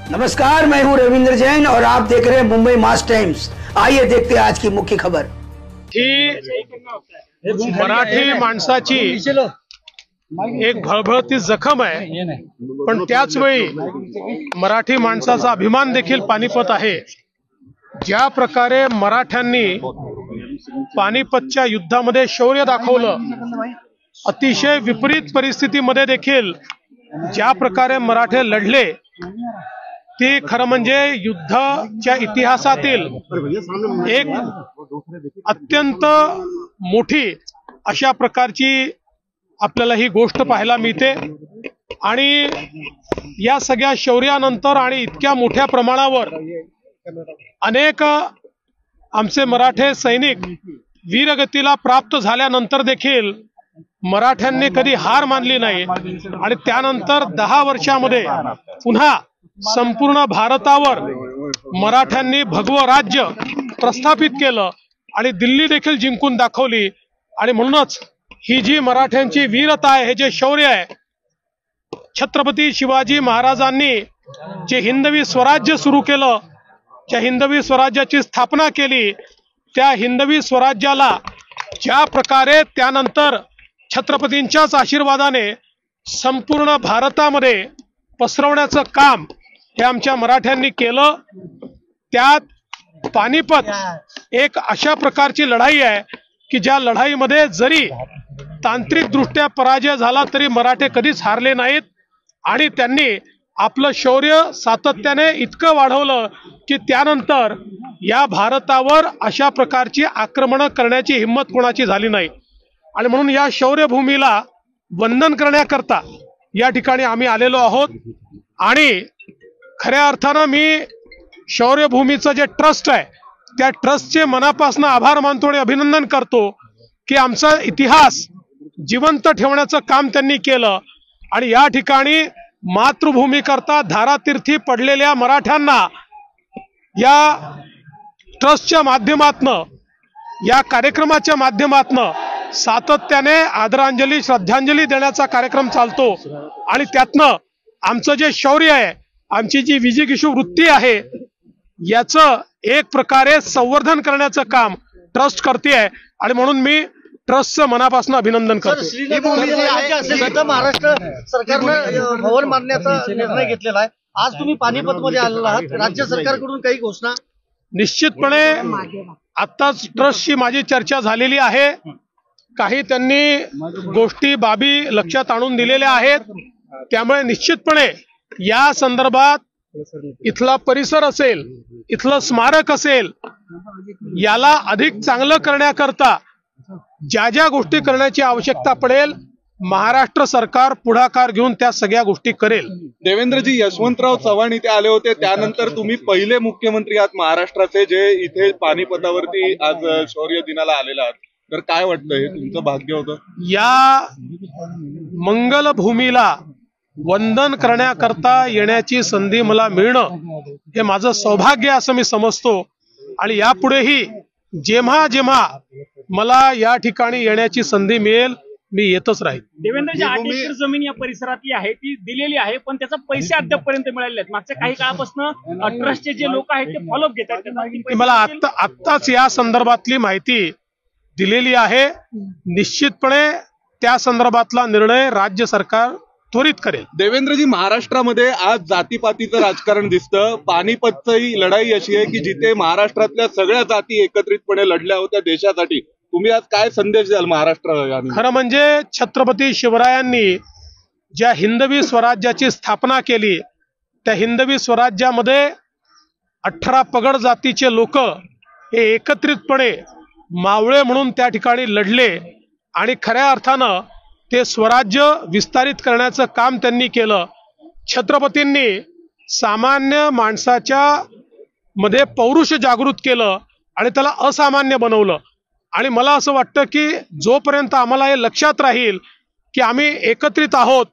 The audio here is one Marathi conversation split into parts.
नमस्कार, मैं हूं रविंद्र जैन और आप देख रहे हैं मुंबई मास टाइम्स। आइए देखते हैं आज की मुख्य खबर। मराठी माणसाची एक भळभळती जखम आहे, पण त्याच वेळी मराठी माणसाचा अभिमान देखील पानिपत आहे। ज्या प्रकारे मराठ्यांनी पानिपतच्या युद्धामध्ये शौर्य दाखवलं, अतिशय विपरीत परिस्थितीमध्ये देखील ज्या प्रकारे मराठे लढले, ती खरं म्हणजे युद्धाच्या इतिहासातील एक अत्यंत मोठी अशा प्रकारची आपल्याला ही गोष्ट पाहायला मिळते। आणि या सगळ्या शौर्यानंतर आणि इतक्या मोठ्या प्रमाणावर अनेक आमचे मराठे सैनिक वीरगतीला प्राप्त झाल्यानंतर देखील मराठ्यांनी कधी हार मानली नाही आणि त्यानंतर 10 वर्षांमध्ये पुन्हा संपूर्ण भारतावर मराठ्यांनी भगवं राज्य प्रस्थापित केलं आणि दिल्ली देखील जिंकून दाखवली। आणि म्हणूनच ही जी मराठ्यांची वीरता आहे, हे जे शौर्य आहे, छत्रपती शिवाजी महाराजांनी जे हिंदवी स्वराज्य सुरू केलं, ज्या हिंदवी स्वराज्याची स्थापना केली, त्या हिंदवी स्वराज्याला ज्या प्रकारे त्यानंतर छत्रपतींच्याच आशीर्वादाने संपूर्ण भारतामध्ये पसरवण्याचं काम हे आमच्या मराठ्यांनी केलं। त्यात पानिपत एक अशा प्रकारची लढाई आहे की ज्या लढाईमध्ये जरी तांत्रिकदृष्ट्या पराजय झाला तरी मराठे कधीच हारले नाहीत आणि त्यांनी आपलं शौर्य सातत्याने इतकं वाढवलं की त्यानंतर या भारतावर अशा प्रकारची आक्रमण करण्याची हिम्मत कोणाची झाली नाही। आणि म्हणून या शौर्यभूमीला वंदन करण्याकरता या ठिकाणी आम्ही आलेलो आहोत। आणि खऱ्या अर्थानं मी शौर्यभूमीचं जे ट्रस्ट आहे, त्या ट्रस्टचे मनापासून आभार मानतो आणि अभिनंदन करतो की आमचा इतिहास जिवंत ठेवण्याचं काम त्यांनी केलं। आणि या ठिकाणी मातृभूमी करता धारातीर्थी पडलेल्या मराठ्यांना या ट्रस्टच्या माध्यमातनं, या कार्यक्रमाच्या माध्यमातनं सातत्याने आदरांजली श्रद्धांजली देण्याचा कार्यक्रम चालतो। आणि त्यातनं आमचं जे शौर्य आहे, आमची जी विजिगीषू वृत्ती आहे, याचं एक प्रकारे संवर्धन करण्याचं काम ट्रस्ट करते आहे। आणि म्हणून मी ट्रस्टचं मनापासून अभिनंदन करतो। महाराष्ट्र सरकारनं भवन मारण्याचा निर्णय घेतलेला आहे। आज तुम्ही पानिपत मध्ये आलेला आहात, राज्य सरकारकडून काही घोषणा? निश्चितपणे आत्ताच ट्रस्टशी माझी चर्चा झालेली आहे। काही त्यांनी गोष्टी बाबी लक्षात आणून दिलेल्या आहेत, त्यामुळे निश्चितपणे या संदर्भात इथला परिसर असेल, इथलं स्मारक असेल, याला अधिक चांगलं करण्याकरता ज्या ज्या गोष्टी करण्याची आवश्यकता पडेल, महाराष्ट्र सरकार पुढाकार घेऊन त्या सगळ्या गोष्टी करेल। देवेंद्रजी, यशवंतराव चव्हाण इथे आले होते, त्यानंतर तुम्ही पहिले मुख्यमंत्री आहात महाराष्ट्राचे जे इथे पानिपतावरती आज शौर्य दिनाला आलेला आहात, तर काय वाटतं, हे तुमचं भाग्य होतं? या मंगल भूमीला वंदन करण्याकरता येण्याची संधी मला मिळणं हे माझं सौभाग्य असं मी समजतो। आणि यापुढेही जेव्हा जेव्हा मला या ठिकाणी येण्याची संधी मिळेल, मी येतच राहील। देवेंद्रजी, 8 एकर जमीन या परिसरातली आहे, ती दिलेली आहे, पण त्याचा पैसे अद्यापपर्यंत मिळाले आहेत। मागच्या काही काळापासून ट्रस्टचे जे लोक आहेत ते फॉलोअप घेतात। मला आत्ताच या संदर्भातली माहिती दिलेली आहे। निश्चितपणे त्या संदर्भातला निर्णय राज्य सरकार त्वरित करेल। देवेंद्रजी, महाराष्ट्रामध्ये आज जातीपातीचं राजकारण दिसतं। पानिपतची लढाई अशी आहे की जिथे महाराष्ट्रातल्या सगळ्या जाती एकत्रितपणे लढल्या होत्या देशासाठी। तुम्ही आज काय संदेश द्याल महाराष्ट्राला? खरं म्हणजे छत्रपती शिवरायांनी ज्या हिंदवी स्वराज्याची स्थापना केली, त्या हिंदवी स्वराज्यामध्ये 18 पगड जातीचे लोक हे एकत्रितपणे मावळे म्हणून त्या ठिकाणी लढले आणि खऱ्या अर्थानं ते स्वराज्य विस्तारित करण्याचं काम त्यांनी केलं। छत्रपतींनी सामान्य माणसाच्या मध्ये पौरुष जागृत केलं आणि त्याला असामान्य बनवलं। आणि मला असं वाटतं की जोपर्यंत आम्हाला हे लक्षात राहील की आम्ही एकत्रित आहोत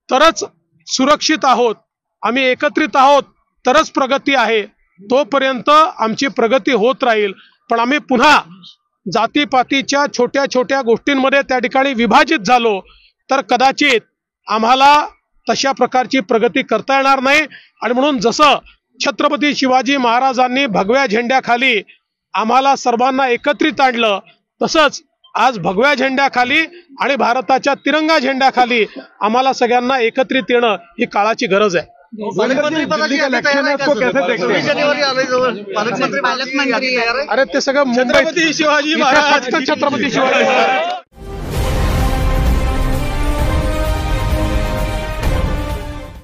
तरच सुरक्षित आहोत, आम्ही एकत्रित आहोत तरच प्रगती आहे, तोपर्यंत आमची प्रगती होत राहील। पण आम्ही पुन्हा जातीपातीच्या छोट्या छोट्या गोष्टींमध्ये त्या ठिकाणी विभाजित झालो तर कदाचित आम्हाला तशा प्रकारची प्रगती करता येणार नाही आणि म्हणून जसं छत्रपती शिवाजी महाराजांनी भगव्या झेंड्याखाली आम्हाला सर्वांना एकत्रित आणलं, तसंच आज भगव्या झेंड्याखाली आणि भारताच्या तिरंगा झेंड्याखाली आम्हाला सगळ्यांना एकत्रित येणं ही काळाची गरज आहे. पालकमंत्री जानेवारी आलंय जवळ, पालकमंत्री अरे ते सगळं मुंबईत, शिवाजी फक्त छत्रपती शिवाजी महाराज